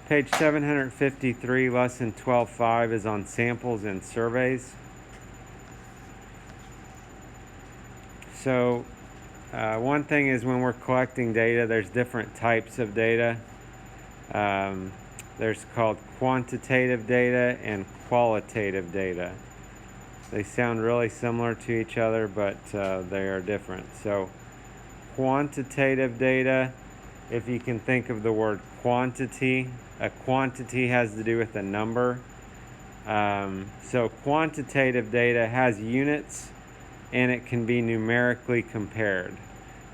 Page 753, lesson 12.5 is on samples and surveys. So one thing is when we're collecting data, there's different types of data. There's called quantitative data and qualitative data. They sound really similar to each other, but they are different. So quantitative data, if you can think of the word quantity, a quantity has to do with a number. So quantitative data has units and it can be numerically compared.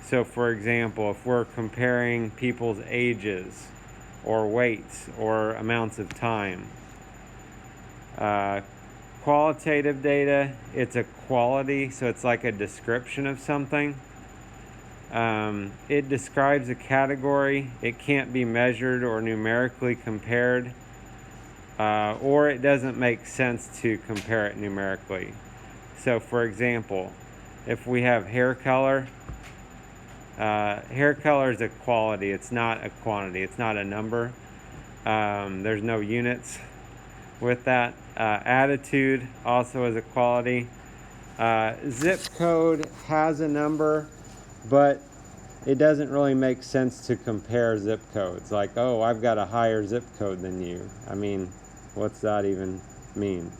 So for example, if we're comparing people's ages or weights or amounts of time. Qualitative data, it's a quality, so it's like a description of something. It describes a category. It can't be measured or numerically compared, or it doesn't make sense to compare it numerically. So for example, if we have hair color is a quality. It's not a quantity. It's not a number. There's no units with that. Attitude also is a quality. Zip code has a number, but it doesn't really make sense to compare zip codes. Like, oh, I've got a higher zip code than you. I mean, what's that even mean?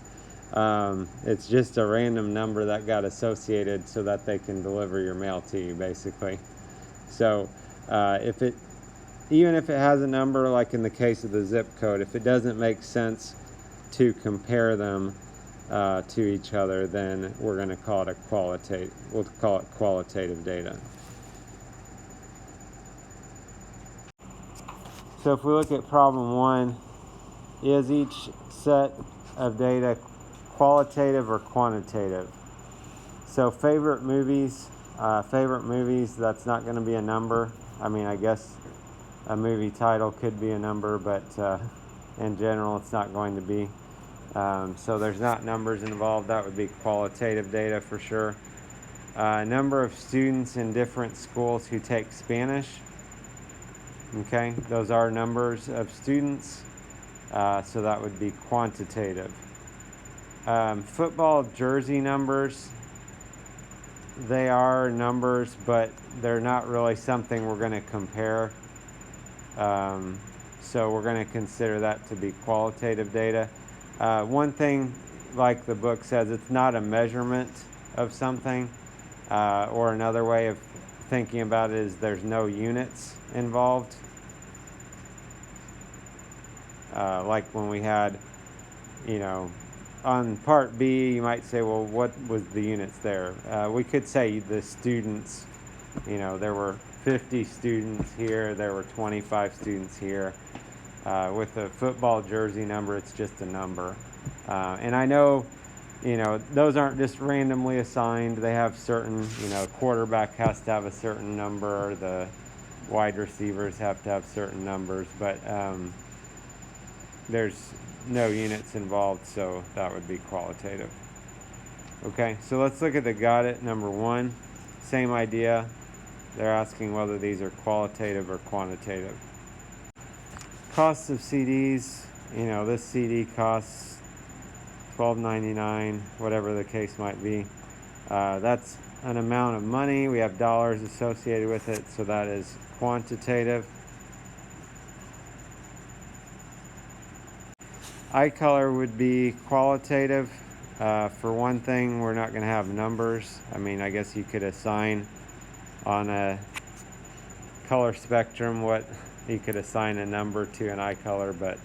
It's just a random number that got associated so that they can deliver your mail to you, basically. So even if it has a number, like in the case of the zip code, if it doesn't make sense to compare them to each other, then we're going to call it we'll call it qualitative data. So if we look at problem 1, is each set of data qualitative or quantitative? So favorite movies, that's not going to be a number. I mean, I guess a movie title could be a number, but in general it's not going to be. So there's not numbers involved. That would be qualitative data for sure. Number of students in different schools who take Spanish. Okay, those are numbers of students, so that would be quantitative. Football jersey numbers, they are numbers, but they're not really something we're going to compare. So we're going to consider that to be qualitative data. One thing, like the book says, it's not a measurement of something, or another way of thinking about it is there's no units involved. Like when we had, on part B, you might say, well, what was the units there? We could say the students, there were 50 students here, there were 25 students here. With a football jersey number, it's just a number. And I know, those aren't just randomly assigned. They have certain, quarterback has to have a certain number, the wide receivers have to have certain numbers, but there's no units involved, so that would be qualitative. Okay, so let's look at the got it number 1. Same idea. They're asking whether these are qualitative or quantitative. Costs of CDs, this CD costs $12.99, whatever the case might be. That's an amount of money. We have dollars associated with it, so that is quantitative. Eye color would be qualitative. For one thing, we're not going to have numbers. I mean, I guess you could assign on a color spectrum what you could assign a number to an eye color, but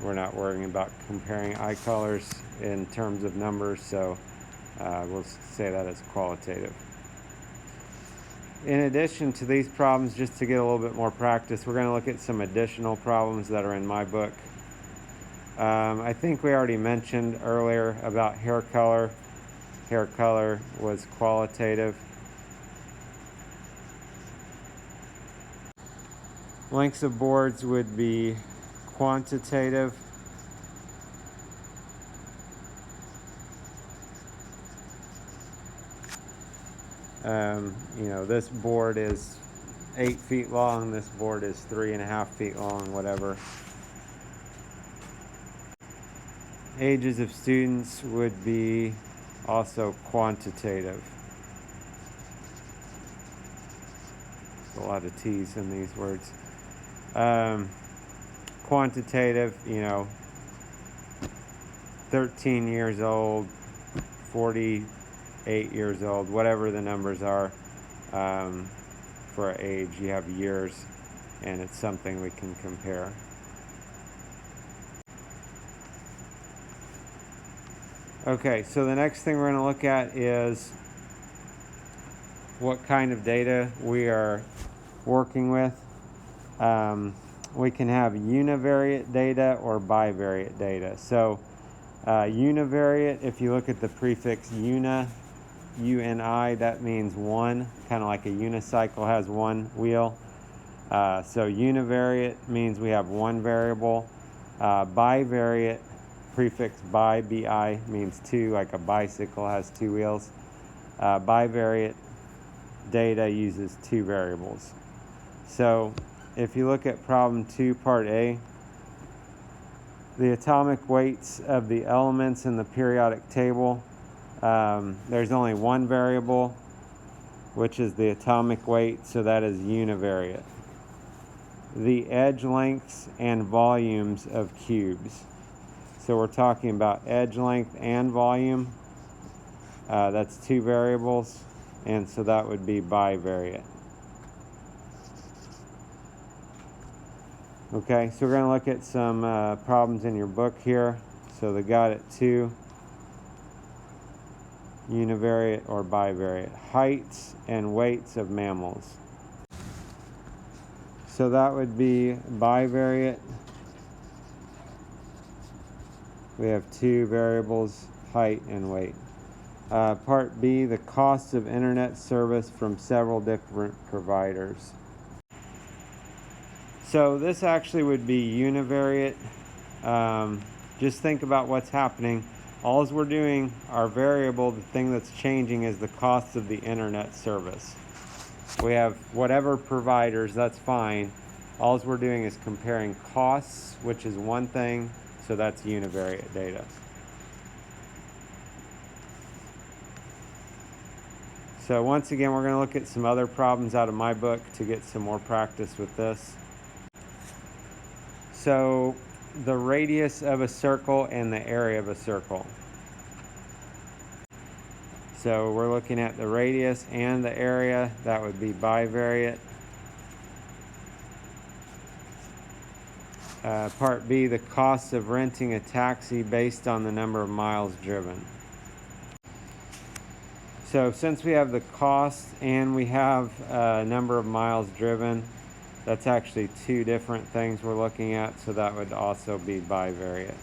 we're not worrying about comparing eye colors in terms of numbers, so we'll say that as qualitative. In addition to these problems, just to get a little bit more practice, we're going to look at some additional problems that are in my book. I think we already mentioned earlier about hair color. Hair color was qualitative. Lengths of boards would be quantitative. This board is 8 feet long. This board is 3.5 feet long, whatever. Ages of students would be also quantitative. There's a lot of T's in these words. Quantitative, 13 years old, 48 years old, whatever the numbers are. For age, you have years, and it's something we can compare. Okay, so the next thing we're going to look at is what kind of data we are working with. We can have univariate data or bivariate data. So univariate, if you look at the prefix uni, U-N-I, that means one, kind of like a unicycle has one wheel. So univariate means we have one variable. Bivariate, prefix bi, B-I, means two, like a bicycle has two wheels. Bivariate data uses two variables. So if you look at problem 2, part A, the atomic weights of the elements in the periodic table, there's only one variable, which is the atomic weight, so that is univariate. The edge lengths and volumes of cubes. So we're talking about edge length and volume. That's two variables, and so that would be bivariate. Okay, so we're going to look at some problems in your book here. So they got it 2. Univariate or bivariate. Heights and weights of mammals. So that would be bivariate. We have two variables, height and weight. Part B, the cost of internet service from several different providers. So this actually would be univariate. Just think about what's happening. All we're doing, our variable, the thing that's changing, is the cost of the internet service. We have whatever providers, that's fine. All we're doing is comparing costs, which is one thing, so that's univariate data. So once again, we're going to look at some other problems out of my book to get some more practice with this. So the radius of a circle and the area of a circle. So we're looking at the radius and the area. That would be bivariate. Part B, the cost of renting a taxi based on the number of miles driven. So since we have the cost and we have a number of miles driven, that's actually two different things we're looking at, so that would also be bivariate.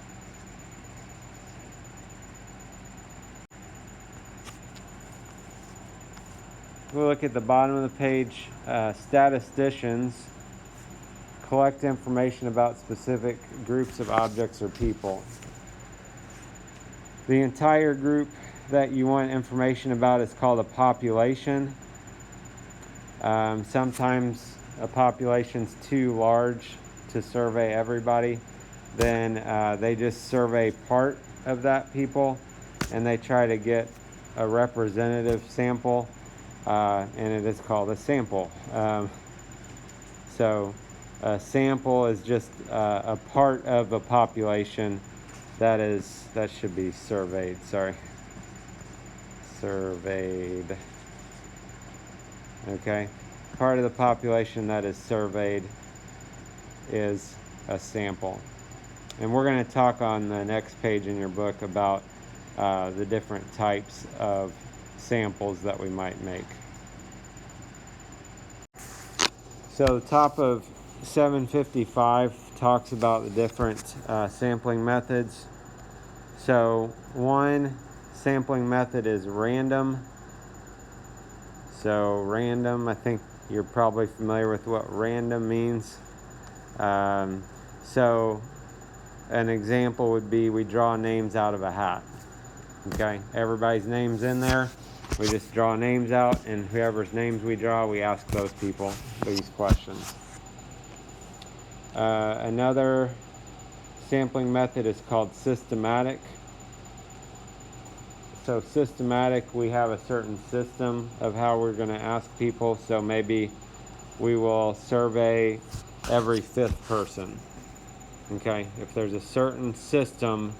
We'll look at the bottom of the page. Statisticians collect information about specific groups of objects or people. The entire group that you want information about is called a population. Sometimes a population's too large to survey everybody. Then they just survey part of that people, and they try to get a representative sample, and it is called a sample. So a sample is just a part of a population that should be surveyed. Surveyed. Okay, part of the population that is surveyed is a sample. And we're going to talk on the next page in your book about the different types of samples that we might make. So the top of 755 talks about the different sampling methods. So one sampling method is random. So random, I think you're probably familiar with what random means. So an example would be we draw names out of a hat. Okay, everybody's name's in there. We just draw names out, and whoever's names we draw, we ask those people these questions. Another sampling method is called systematic. So systematic, we have a certain system of how we're going to ask people. So maybe we will survey every 5th person. Okay, if there's a certain system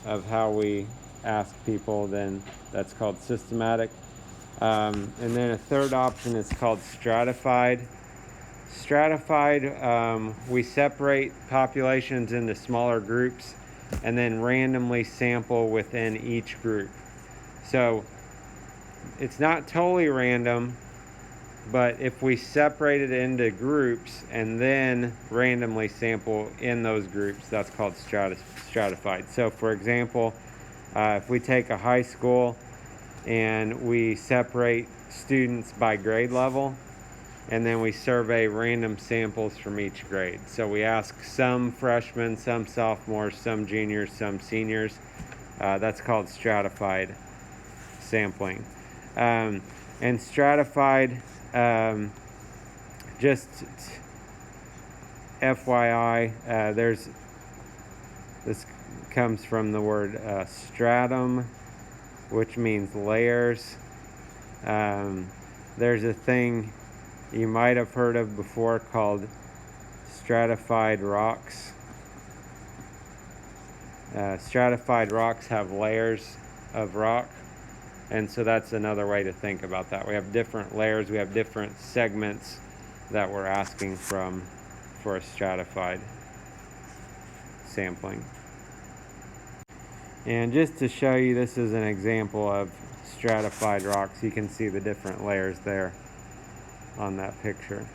of how we ask people, then that's called systematic. And then a third option is called stratified. Stratified, we separate populations into smaller groups and then randomly sample within each group. So it's not totally random, but if we separate it into groups and then randomly sample in those groups, that's called stratified. So for example, if we take a high school and we separate students by grade level, and then we survey random samples from each grade. So we ask some freshmen, some sophomores, some juniors, some seniors. That's called stratified sampling. And stratified, just FYI, this comes from the word stratum, which means layers. There's a thing you might have heard of before called stratified rocks. Stratified rocks have layers of rock, and so that's another way to think about that. We have different layers, we have different segments that we're asking from for a stratified sampling. And just to show you, this is an example of stratified rocks. You can see the different layers there on that picture.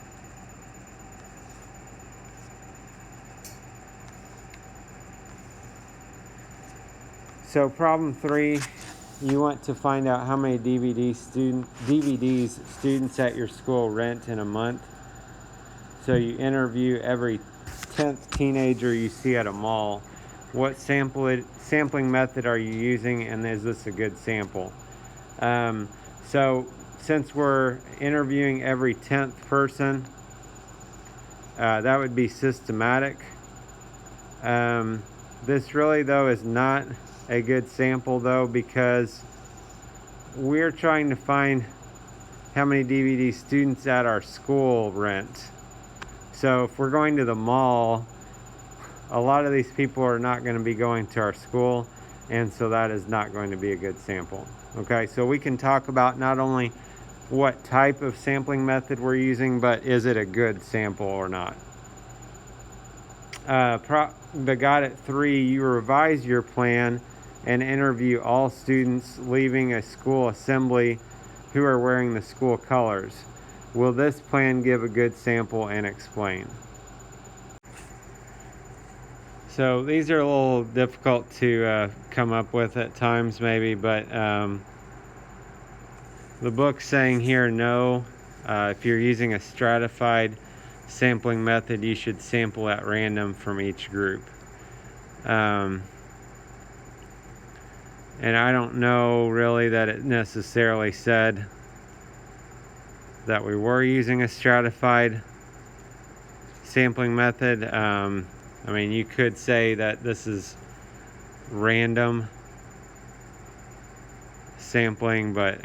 So problem 3, you want to find out how many DVDs students at your school rent in a month. So you interview every 10th teenager you see at a mall. What sampling method are you using, and is this a good sample? So since we're interviewing every 10th person, that would be systematic. This really, though, is not a good sample, though, because we're trying to find how many DVD students at our school rent. So if we're going to the mall, a lot of these people are not going to be going to our school, and so that is not going to be a good sample. Okay, so we can talk about not only what type of sampling method we're using, but is it a good sample or not. But got it 3, you revise your plan and interview all students leaving a school assembly who are wearing the school colors. Will this plan give a good sample, and explain? So these are a little difficult to come up with at times maybe, but the book's saying here no. If you're using a stratified sampling method, you should sample at random from each group. And I don't know really that it necessarily said that we were using a stratified sampling method. I mean, you could say that this is random sampling, but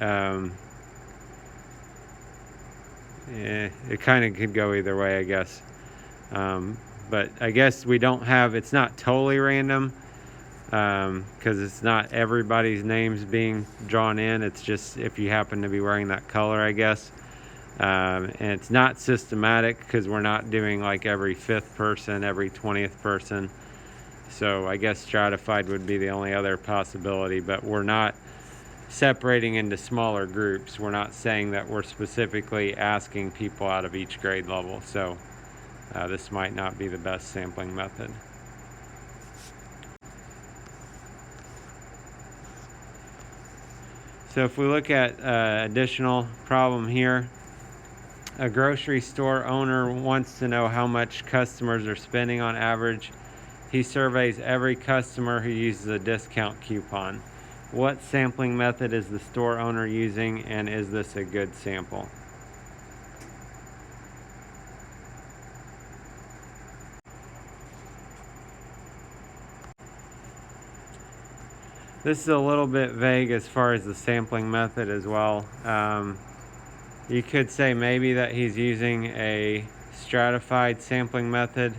it kind of could go either way, I guess. But I guess we don't have, it's not totally random, because it's not everybody's names being drawn in. It's just if you happen to be wearing that color, I guess. And it's not systematic because we're not doing like every 5th person, every 20th person. So I guess stratified would be the only other possibility, but we're not separating into smaller groups. We're not saying that we're specifically asking people out of each grade level. So this might not be the best sampling method. So if we look at additional problem here, a grocery store owner wants to know how much customers are spending on average. He surveys every customer who uses a discount coupon. What sampling method is the store owner using, and is this a good sample? This is a little bit vague as far as the sampling method as well. You could say maybe that he's using a stratified sampling method.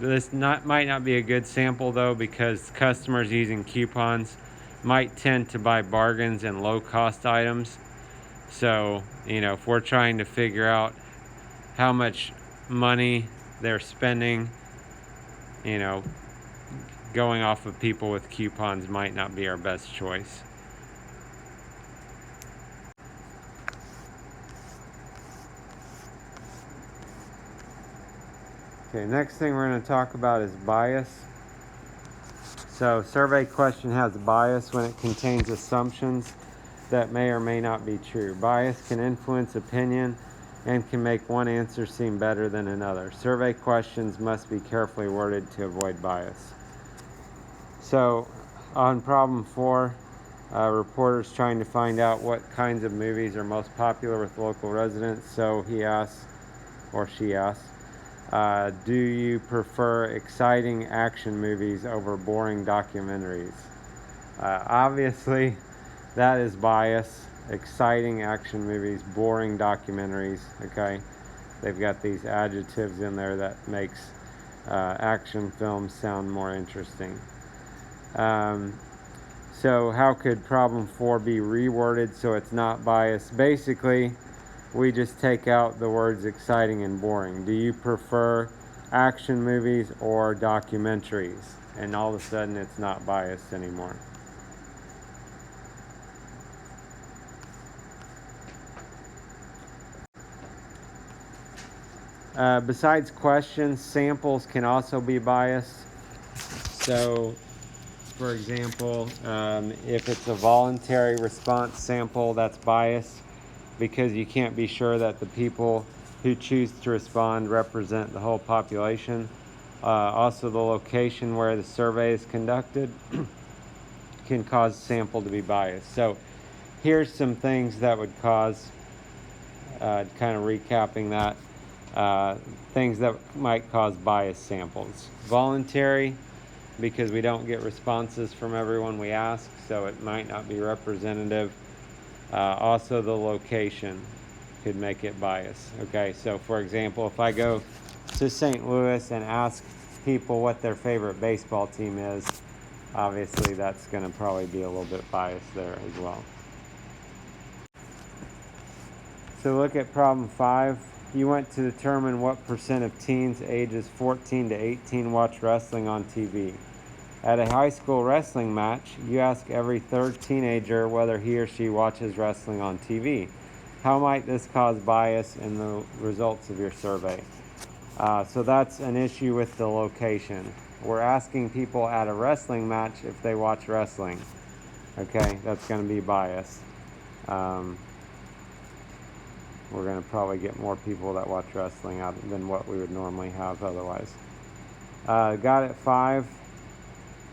This might not be a good sample though, because customers using coupons might tend to buy bargains and low cost items. So, if we're trying to figure out how much money they're spending, going off of people with coupons might not be our best choice. Okay, next thing we're going to talk about is bias. So, survey question has bias when it contains assumptions that may or may not be true. Bias can influence opinion and can make one answer seem better than another. Survey questions must be carefully worded to avoid bias. So, on problem 4, reporter's trying to find out what kinds of movies are most popular with local residents. So he asks, or she asks, do you prefer exciting action movies over boring documentaries? Obviously, that is bias. Exciting action movies, boring documentaries, okay? They've got these adjectives in there that makes action films sound more interesting. So how could problem 4 be reworded so it's not biased? Basically, we just take out the words exciting and boring. Do you prefer action movies or documentaries? And all of a sudden it's not biased anymore. Besides questions, samples can also be biased. So, for example, if it's a voluntary response sample, that's biased because you can't be sure that the people who choose to respond represent the whole population. Also, the location where the survey is conducted can cause the sample to be biased. So here's some things that would cause, kind of recapping that, things that might cause biased samples. Voluntary, because we don't get responses from everyone we ask, so it might not be representative. Also, the location could make it biased. Okay, so for example, if I go to St. Louis and ask people what their favorite baseball team is, obviously that's going to probably be a little bit biased there as well. So look at problem 5. You want to determine what percent of teens ages 14 to 18 watch wrestling on TV. At a high school wrestling match, you ask every third teenager whether he or she watches wrestling on TV. How might this cause bias in the results of your survey? So that's an issue with the location. We're asking people at a wrestling match if they watch wrestling. Okay, that's going to be biased. We're going to probably get more people that watch wrestling out than what we would normally have otherwise. Got it 5.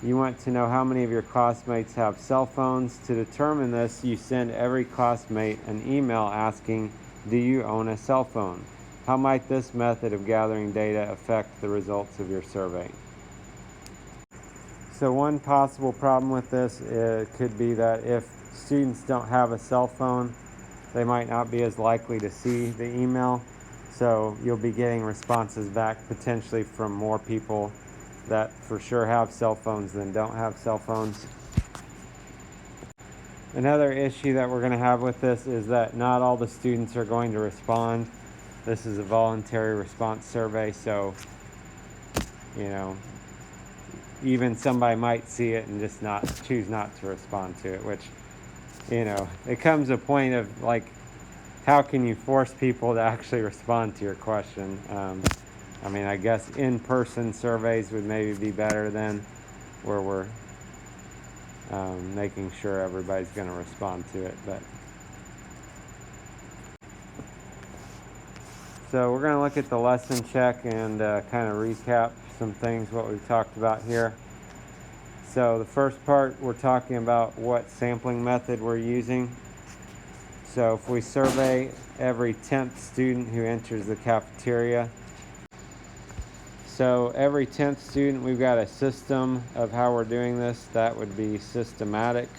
You want to know how many of your classmates have cell phones. To determine this, you send every classmate an email asking, do you own a cell phone? How might this method of gathering data affect the results of your survey? So one possible problem with this could be that if students don't have a cell phone, they might not be as likely to see the email. So you'll be getting responses back potentially from more people that for sure have cell phones than don't have cell phones. Another issue that we're going to have with this is that not all the students are going to respond. This is a voluntary response survey, so even somebody might see it and just choose not to respond to it, which it comes to a point of like, how can you force people to actually respond to your question? I guess in-person surveys would maybe be better than where we're making sure everybody's going to respond to it. So we're going to look at the lesson check and kind of recap some things what we've talked about here. So the first part, we're talking about what sampling method we're using. So if we survey every 10th student who enters the cafeteria, so every 10th student, we've got a system of how we're doing this. That would be systematic.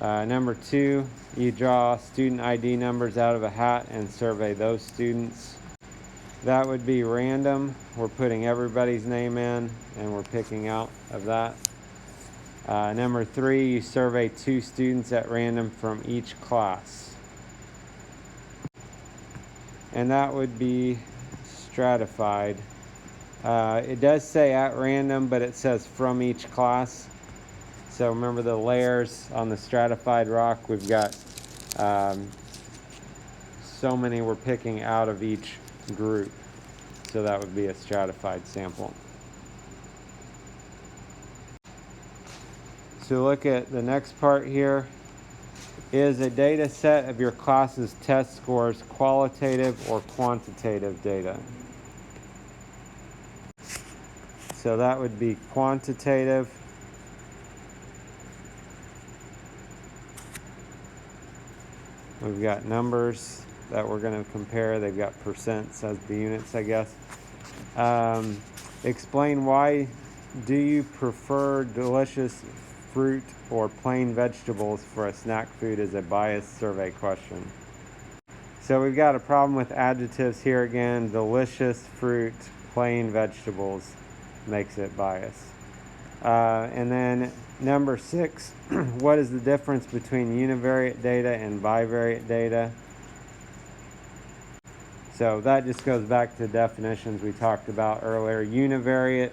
Number 2, you draw student ID numbers out of a hat and survey those students. That would be random. We're putting everybody's name in and we're picking out of that. Number 3, you survey 2 students at random from each class. And that would be stratified. It does say at random, but it says from each class. So remember the layers on the stratified rock, we've got so many we're picking out of each group. So that would be a stratified sample. So look at the next part here. Is a data set of your class's test scores qualitative or quantitative data? So that would be quantitative. We've got numbers that we're going to compare. They've got percents as the units, I guess. Explain why do you prefer delicious fruit or plain vegetables for a snack food as a biased survey question. So we've got a problem with adjectives here again. Delicious fruit, plain vegetables makes it biased. And then number 6, what is the difference between univariate data and bivariate data? So that just goes back to definitions we talked about earlier. Univariate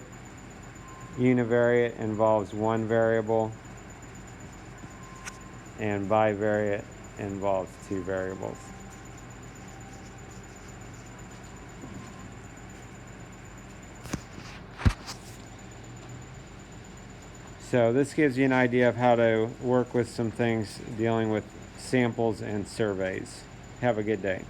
involves one variable, and bivariate involves 2 variables. So this gives you an idea of how to work with some things dealing with samples and surveys. Have a good day.